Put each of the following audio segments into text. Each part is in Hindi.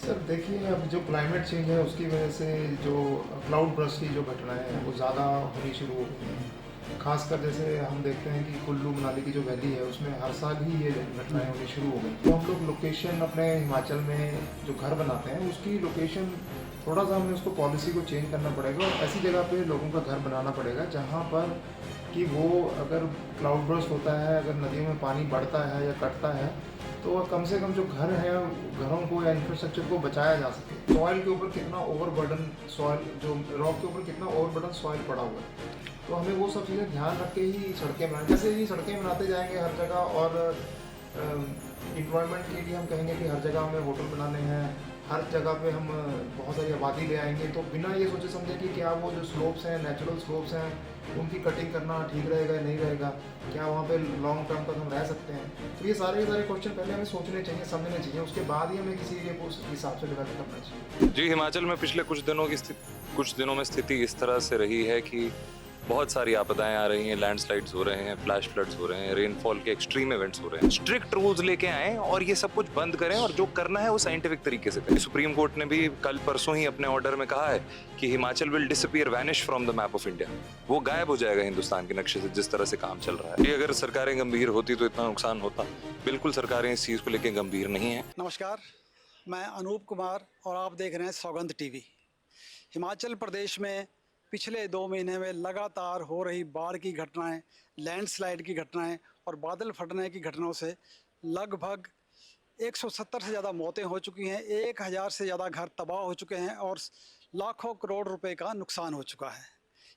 सर देखिए, अब जो क्लाइमेट चेंज है उसकी वजह से जो क्लाउड बर्स्ट की जो घटनाएं हैं वो ज़्यादा होनी शुरू हो गई हैं। खासकर जैसे हम देखते हैं कि कुल्लू मनाली की जो वैली है उसमें हर साल ही ये घटनाएं होनी शुरू हो गई। तो हम लोग लोकेशन अपने हिमाचल में जो घर बनाते हैं उसकी लोकेशन थोड़ा सा हमें उसको पॉलिसी को चेंज करना पड़ेगा और ऐसी जगह पे लोगों का घर बनाना पड़ेगा जहाँ पर कि वो अगर क्लाउड बर्स्ट होता है, अगर नदियों में पानी बढ़ता है या कटता है तो कम से कम जो घर है घरों को या इंफ्रास्ट्रक्चर को बचाया जा सके। सॉइल के ऊपर कितना ओवरबर्डन सॉइल, जो रॉक के ऊपर कितना ओवरबर्डन सॉइल पड़ा हुआ है, तो हमें वो सब चीज़ें ध्यान रख के ही सड़कें बनाएं। जैसे ही सड़कें बनाते जाएंगे हर जगह और एम्प्लॉयमेंट के लिए हम कहेंगे कि हर जगह हमें होटल बनाने हैं, हर जगह पे हम बहुत सारी आबादी ले आएंगे, तो बिना ये सोचे समझे कि क्या वो जो स्लोप्स हैं, नेचुरल स्लोप्स हैं, उनकी कटिंग करना ठीक रहेगा या नहीं रहेगा, क्या वहाँ पे लॉन्ग टर्म तक हम रह सकते हैं। तो ये सारे के सारे क्वेश्चन पहले हमें सोचने चाहिए, समझने चाहिए, उसके बाद ही हमें किसी एरिया को उस हिसाब से डेवलप करना चाहिए। जी, हिमाचल में पिछले कुछ दिनों में स्थिति इस तरह से रही है कि बहुत सारी आपदाएं आ रही हैं, लैंडस्लाइड्स हो रहे हैं, फ्लैश फ्लड्स हो रहे हैं, रेनफॉल के एक्सट्रीम इवेंट्स हो रहे हैं। स्ट्रिक्ट रूल्स लेके आए और ये सब कुछ बंद करें और जो करना है वो साइंटिफिक तरीके से करें। सुप्रीम कोर्ट ने भी कल परसों ही अपने ऑर्डर में कहा है कि Himachal will disappear, vanish from the map of India. वो गायब हो जाएगा हिंदुस्तान के नक्शे से, जिस तरह से काम चल रहा है। ये अगर सरकारें गंभीर होती तो इतना नुकसान होता। बिल्कुल सरकारें इस चीज को लेकर गंभीर नहीं है। नमस्कार, मैं अनूप कुमार और आप देख रहे हैं सौगंध टीवी। हिमाचल प्रदेश में पिछले 2 महीने में लगातार हो रही बाढ़ की घटनाएं, लैंडस्लाइड की घटनाएं और बादल फटने की घटनाओं से लगभग 170 से ज़्यादा मौतें हो चुकी हैं, 1000 से ज़्यादा घर तबाह हो चुके हैं और लाखों करोड़ रुपए का नुकसान हो चुका है।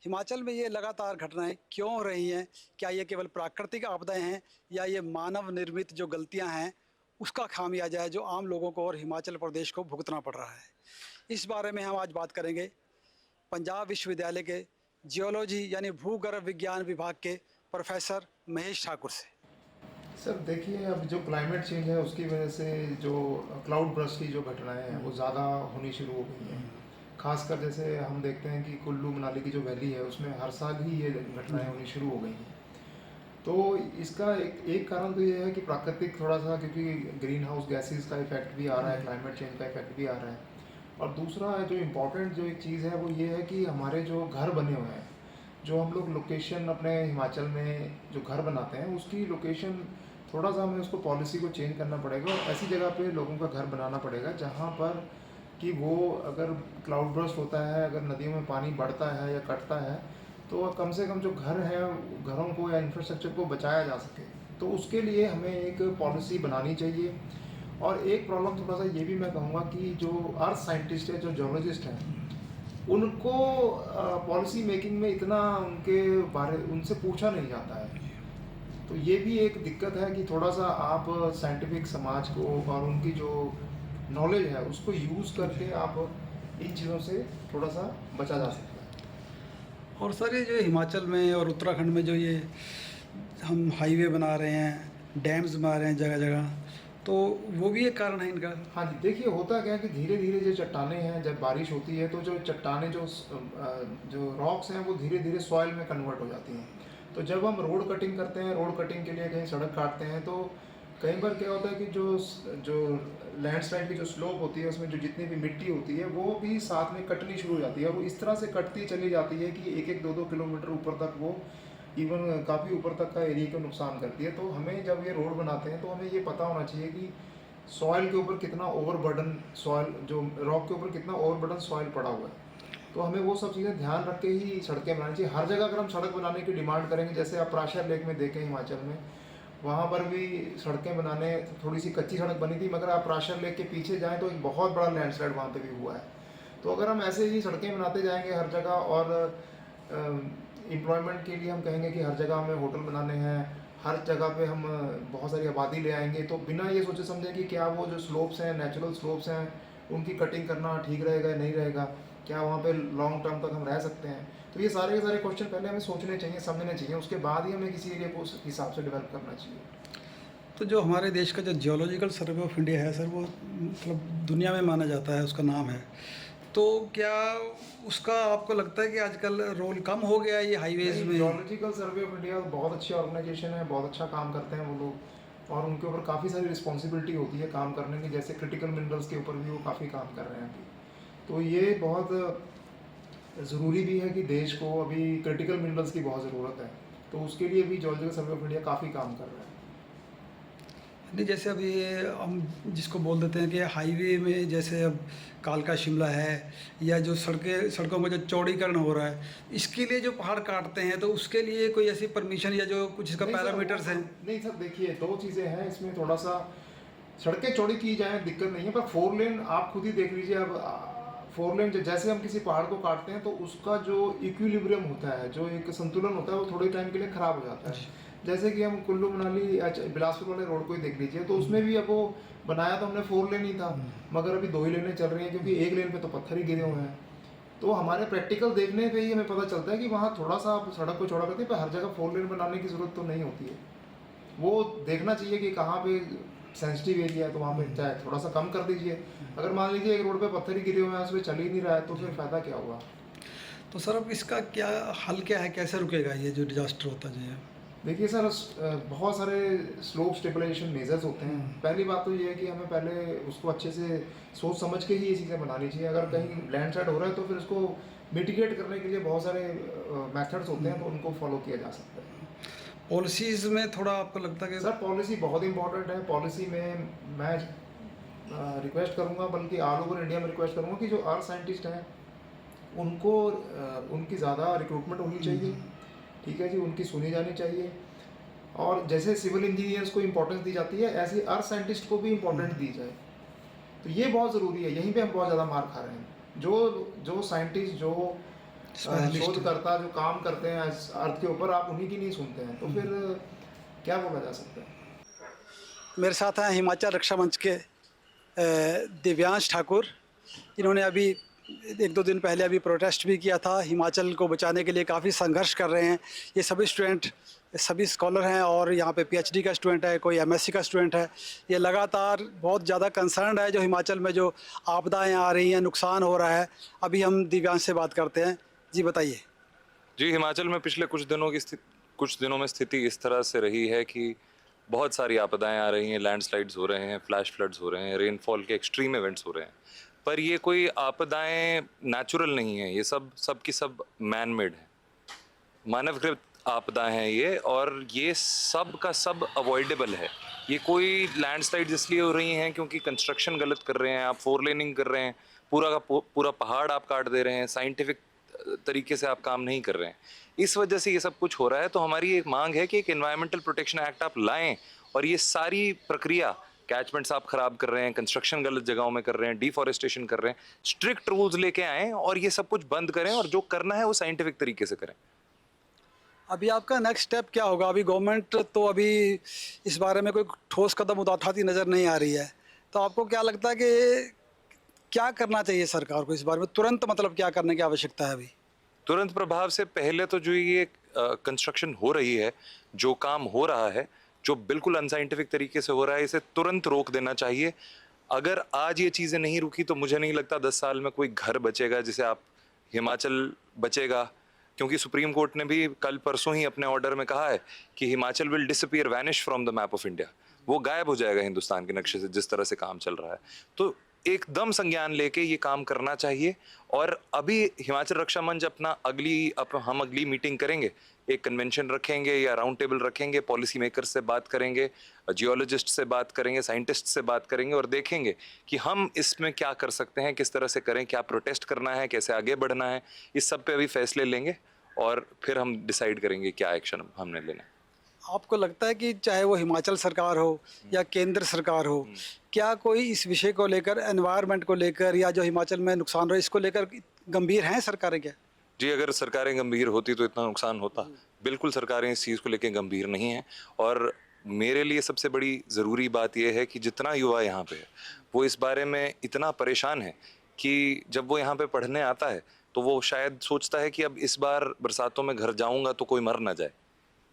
हिमाचल में ये लगातार घटनाएं क्यों हो रही हैं? क्या ये केवल प्राकृतिक आपदाएं हैं या ये मानव निर्मित जो गलतियां हैं उसका खामियाजा है जो आम लोगों को और हिमाचल प्रदेश को भुगतना पड़ रहा है? इस बारे में हम आज बात करेंगे पंजाब विश्वविद्यालय के जियोलॉजी यानी भूगर्भ विज्ञान विभाग के प्रोफेसर महेश ठाकुर से। सर देखिए, अब जो क्लाइमेट चेंज है उसकी वजह से जो क्लाउड बर्स्ट की जो घटनाएं हैं वो ज़्यादा होनी शुरू हो गई हैं। खासकर जैसे हम देखते हैं कि कुल्लू मनाली की जो वैली है उसमें हर साल ही ये घटनाएं होनी शुरू हो गई हैं। तो इसका एक कारण तो ये है कि प्राकृतिक थोड़ा सा, क्योंकि ग्रीन हाउस गैसेज का इफेक्ट भी आ रहा है, क्लाइमेट चेंज का इफेक्ट भी आ रहा है। और दूसरा जो इम्पोर्टेंट जो एक चीज़ है वो ये है कि हमारे जो घर बने हुए हैं, जो हम लोग लोकेशन अपने हिमाचल में जो घर बनाते हैं उसकी लोकेशन थोड़ा सा हमें उसको पॉलिसी को चेंज करना पड़ेगा और ऐसी जगह पे लोगों का घर बनाना पड़ेगा जहाँ पर कि वो अगर क्लाउड बर्स्ट होता है, अगर नदियों में पानी बढ़ता है या कटता है, तो कम से कम जो घर हैं घरों को या इंफ्रास्ट्रक्चर को बचाया जा सके। तो उसके लिए हमें एक पॉलिसी बनानी चाहिए। और एक प्रॉब्लम थोड़ा सा ये भी मैं कहूँगा कि जो अर्थ साइंटिस्ट है, जो जियोलॉजिस्ट हैं, उनको पॉलिसी मेकिंग में इतना उनसे पूछा नहीं जाता है। तो ये भी एक दिक्कत है कि थोड़ा सा आप साइंटिफिक समाज को और उनकी जो नॉलेज है उसको यूज़ करके आप इन चीज़ों से थोड़ा सा बचा जा सकता है। और सर ये जो हिमाचल में और उत्तराखंड में जो ये हम हाईवे बना रहे हैं, डैम्स बना रहे हैं जगह जगह, तो वो भी एक कारण है इनका। हाँ जी, देखिए होता क्या है कि धीरे धीरे जो चट्टानें हैं, जब बारिश होती है तो जो चट्टानें जो रॉक्स हैं वो धीरे धीरे सॉइल में कन्वर्ट हो जाती हैं। तो जब हम रोड कटिंग करते हैं, रोड कटिंग के लिए कहीं सड़क काटते हैं, तो कई बार क्या होता है कि जो लैंडस्लाइड की जो स्लोप होती है उसमें जो जितनी भी मिट्टी होती है वो भी साथ में कटनी शुरू हो जाती है और वो इस तरह से कटती चली जाती है कि 1-1, 2-2 किलोमीटर ऊपर तक वो इवन काफ़ी ऊपर तक का एरिया को नुकसान करती है। तो हमें जब ये रोड बनाते हैं तो हमें ये पता होना चाहिए कि सॉइल के ऊपर कितना ओवरबर्डन सॉइल, जो रॉक के ऊपर कितना ओवरबर्डन सॉइल पड़ा हुआ है। तो हमें वो सब चीज़ें ध्यान रख के ही सड़कें बनानी चाहिए। हर जगह अगर हम सड़क बनाने की डिमांड करेंगे, जैसे आप प्राशर लेक में देखें हिमाचल में, वहाँ पर भी सड़कें बनाने, थोड़ी सी कच्ची सड़क बनी थी, मगर आप प्राशर लेक के पीछे जाएँ तो एक बहुत बड़ा लैंडस्लाइड वहाँ पे भी हुआ है। तो अगर हम ऐसे ही सड़कें बनाते जाएंगे हर जगह और एम्प्लॉयमेंट के लिए हम कहेंगे कि हर जगह हमें होटल बनाने हैं, हर जगह पे हम बहुत सारी आबादी ले आएंगे, तो बिना ये सोचे समझे कि क्या वो जो स्लोप्स हैं, नेचुरल स्लोप्स हैं, उनकी कटिंग करना ठीक रहेगा या नहीं रहेगा, क्या वहाँ पे लॉन्ग टर्म तक हम रह सकते हैं। तो ये सारे के सारे क्वेश्चन पहले हमें सोचने चाहिए, समझने चाहिए, उसके बाद ही हमें किसी एरिया को उस हिसाब से डेवलप करना चाहिए। तो जो हमारे देश का जो जियोलॉजिकल सर्वे ऑफ इंडिया है सर, वो मतलब दुनिया में माना जाता है, उसका नाम है। तो क्या उसका आपको लगता है कि आजकल रोल कम हो गया है ये हाईवेज में? जियोलॉजिकल सर्वे ऑफ इंडिया बहुत अच्छी ऑर्गेनाइजेशन है, बहुत अच्छा काम करते हैं वो लोग। और उनके ऊपर काफ़ी सारी रिस्पॉन्सिबिलिटी होती है काम करने की, जैसे क्रिटिकल मिनरल्स के ऊपर भी वो काफ़ी काम कर रहे हैं अभी। तो ये बहुत ज़रूरी भी है कि देश को अभी क्रिटिकल मिनरल्स की बहुत ज़रूरत है, तो उसके लिए भी जियोलॉजिकल सर्वे ऑफ इंडिया काफ़ी काम कर रहा है। नहीं, जैसे अभी हम जिसको बोल देते हैं कि हाईवे में जैसे अब कालका शिमला है, या जो सड़कों का जो चौड़ीकरण हो रहा है, इसके लिए जो पहाड़ काटते हैं तो उसके लिए कोई ऐसी परमिशन या जो कुछ इसका नहीं सर, पैरामीटर्स हैं? नहीं सर, देखिए 2 चीज़ें हैं इसमें, थोड़ा सा सड़कें चौड़ी की जाए दिक्कत नहीं है, पर 4 लेन आप खुद ही देख लीजिए। अब 4 लेन जैसे हम किसी पहाड़ को काटते हैं तो उसका जो इक्विलिब्रियम होता है, जो एक संतुलन होता है, वो थोड़े टाइम के लिए ख़राब हो जाता है। जैसे कि हम कुल्लू मनाली बिलासपुर वाले रोड को ही देख लीजिए, तो उसमें भी अब वो बनाया तो हमने 4 लेन ही था, मगर अभी 2 ही लेनें चल रही हैं क्योंकि 1 लेन पे तो पत्थर ही गिरे हुए हैं। तो हमारे प्रैक्टिकल देखने पे ही हमें पता चलता है कि वहाँ थोड़ा सा आप सड़क को चौड़ा करते हैं, पर हर जगह 4 लेन बनाने की ज़रूरत तो नहीं होती है। वो देखना चाहिए कि कहाँ पे सेंसिटिव एरिया है, तो वहाँ पे चाहे थोड़ा सा कम कर दीजिए। अगर मान लीजिए एक रोड पे पत्थर ही गिरे हुए हैं, उस पर चल ही नहीं रहा है, तो फिर फ़ायदा क्या हुआ। तो सर अब इसका क्या हल क्या है, कैसे रुकेगा ये जो डिजास्टर होता है? देखिए सर, बहुत सारे स्लोप स्टेबलाइजेशन मेजर्स होते हैं। पहली बात तो ये है कि हमें पहले उसको अच्छे से सोच समझ के ही ये चीज़ें बनानी चाहिए। अगर कहीं लैंडस्लाइड हो रहा है तो फिर उसको मिटिगेट करने के लिए बहुत सारे मेथड्स होते हैं, तो उनको फॉलो किया जा सकता है। पॉलिसीज़ में थोड़ा आपको लगता है कि सर पॉलिसी बहुत इंपॉर्टेंट है। पॉलिसी में मैं रिक्वेस्ट करूंगा, बल्कि ऑल ओवर इंडिया में रिक्वेस्ट करूंगा कि जो अर्थ साइंटिस्ट हैं उनको उनकी ज़्यादा रिक्रूटमेंट होनी चाहिए। ठीक है जी, उनकी सुनी जानी चाहिए। और जैसे सिविल इंजीनियर्स को इम्पोर्टेंस दी जाती है, ऐसे अर्थ साइंटिस्ट को भी इम्पोर्टेंस दी जाए। तो ये बहुत ज़रूरी है। यहीं पे हम बहुत ज़्यादा मार खा रहे हैं। जो साइंटिस्ट, जो शोधकर्ता जो काम करते हैं अर्थ के ऊपर, आप उन्हीं की नहीं सुनते हैं, तो फिर क्या बोला जा सकता है। मेरे साथ हैं हिमाचल रक्षा मंच के दिव्यांश ठाकुर। इन्होंने अभी 1-2 दिन पहले अभी प्रोटेस्ट भी किया था, हिमाचल को बचाने के लिए काफ़ी संघर्ष कर रहे हैं। ये सभी स्टूडेंट, सभी स्कॉलर हैं, और यहाँ पे पीएचडी का स्टूडेंट है, कोई एमएससी का स्टूडेंट है। ये लगातार बहुत ज़्यादा कंसर्न है जो हिमाचल में जो आपदाएं आ रही हैं, नुकसान हो रहा है। अभी हम दिव्यांश से बात करते हैं। जी बताइए। जी, हिमाचल में पिछले कुछ दिनों में स्थिति इस तरह से रही है कि बहुत सारी आपदाएं आ रही हैं, लैंडस्लाइड्स हो रहे हैं, फ्लैश फ्लड्स हो रहे हैं, रेनफॉल के एक्सट्रीम इवेंट्स हो रहे हैं। पर ये कोई आपदाएं नेचुरल नहीं है, ये सब की सब मैन मेड है, मानवकृत आपदाएं हैं ये, और ये सब का सब अवॉइडेबल है। ये कोई लैंडस्लाइड इसलिए हो रही हैं क्योंकि कंस्ट्रक्शन गलत कर रहे हैं, आप 4 लेनिंग कर रहे हैं, पूरा का पूरा पहाड़ आप काट दे रहे हैं, साइंटिफिक तरीके से आप काम नहीं कर रहे हैं, इस वजह से ये सब कुछ हो रहा है। तो हमारी एक मांग है कि एक एनवायरमेंटल प्रोटेक्शन एक्ट आप लाएं, और ये सारी प्रक्रिया, कैचमेंट्स आप खराब कर रहे हैं, कंस्ट्रक्शन गलत जगहों में कर रहे हैं, डिफॉरेस्टेशन कर रहे हैं, स्ट्रिक्ट रूल्स लेके आएं और ये सब कुछ बंद करें, और जो करना है वो साइंटिफिक तरीके से करें। अभी आपका नेक्स्ट स्टेप क्या होगा? अभी गवर्नमेंट तो अभी इस बारे में कोई ठोस कदम उठाती नज़र नहीं आ रही है, तो आपको क्या लगता है कि क्या करना चाहिए सरकार को इस बारे में? तुरंत मतलब क्या करने की आवश्यकता है अभी? तुरंत प्रभाव से पहले तो जो ये कंस्ट्रक्शन हो रही है, जो काम हो रहा है, जो बिल्कुल अनसाइंटिफिक तरीके से हो रहा है, इसे तुरंत रोक देना चाहिए। अगर आज ये चीज़ें नहीं रुकी तो मुझे नहीं लगता 10 साल में कोई घर बचेगा जिसे आप हिमाचल बचेगा, क्योंकि सुप्रीम कोर्ट ने भी कल परसों ही अपने ऑर्डर में कहा है कि Himachal will disappear, vanish from the map of India. वो गायब हो जाएगा हिंदुस्तान के नक्शे से, जिस तरह से काम चल रहा है। तो एकदम संज्ञान लेके ये काम करना चाहिए। और अभी हिमाचल रक्षा मंच हम अगली मीटिंग करेंगे, एक कन्वेंशन रखेंगे या राउंड टेबल रखेंगे, पॉलिसी मेकर्स से बात करेंगे, जियोलॉजिस्ट से बात करेंगे, साइंटिस्ट से बात करेंगे, और देखेंगे कि हम इसमें क्या कर सकते हैं, किस तरह से करें, क्या प्रोटेस्ट करना है, कैसे आगे बढ़ना है। इस सब पे अभी फैसले लेंगे और फिर हम डिसाइड करेंगे क्या एक्शन हमने लेना है। आपको लगता है कि चाहे वो हिमाचल सरकार हो या केंद्र सरकार हो, क्या कोई इस विषय को लेकर, एनवायरनमेंट को लेकर, या जो हिमाचल में नुकसान रहा है इसको लेकर गंभीर हैं सरकारें क्या? जी, अगर सरकारें गंभीर होती तो इतना नुकसान होता? बिल्कुल सरकारें इस चीज़ को लेकर गंभीर नहीं हैं। और मेरे लिए सबसे बड़ी ज़रूरी बात यह है कि जितना युवा यहाँ पे है वो इस बारे में इतना परेशान है कि जब वो यहाँ पे पढ़ने आता है तो वो शायद सोचता है कि अब इस बार बरसातों में घर जाऊँगा तो कोई मर ना जाए,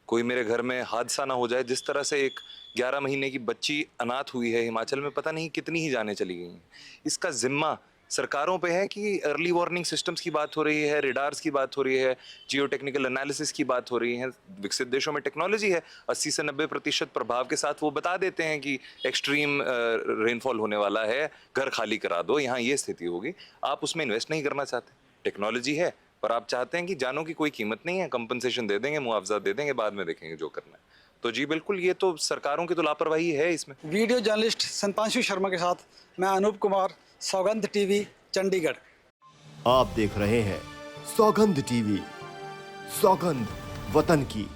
कोई मेरे घर में हादसा ना हो जाए। जिस तरह से एक 11 महीने की बच्ची अनाथ हुई है हिमाचल में, पता नहीं कितनी ही जानें चली गई हैं। इसका जिम्मा सरकारों पे है कि अर्ली वार्निंग सिस्टम्स की बात हो रही है, रेडार्स की बात हो रही है, जियो टेक्निकल एनालिसिस की बात हो रही है। विकसित देशों में टेक्नोलॉजी है, 80 से 90% प्रभाव के साथ वो बता देते हैं कि एक्सट्रीम रेनफॉल होने वाला है, घर खाली करा दो, यहाँ ये स्थिति होगी। आप उसमें इन्वेस्ट नहीं करना चाहते, टेक्नोलॉजी है पर आप चाहते हैं कि जानों की कोई कीमत नहीं है, कंपनसेशन दे देंगे, मुआवजा दे देंगे, बाद में देखेंगे जो करना है। तो जी बिल्कुल, ये तो सरकारों की तो लापरवाही है इसमें। वीडियो जर्नलिस्ट संतांशु शर्मा के साथ मैं अनूप कुमार, सौगंध टीवी, चंडीगढ़। आप देख रहे हैं सौगंध टीवी, सौगंध वतन की।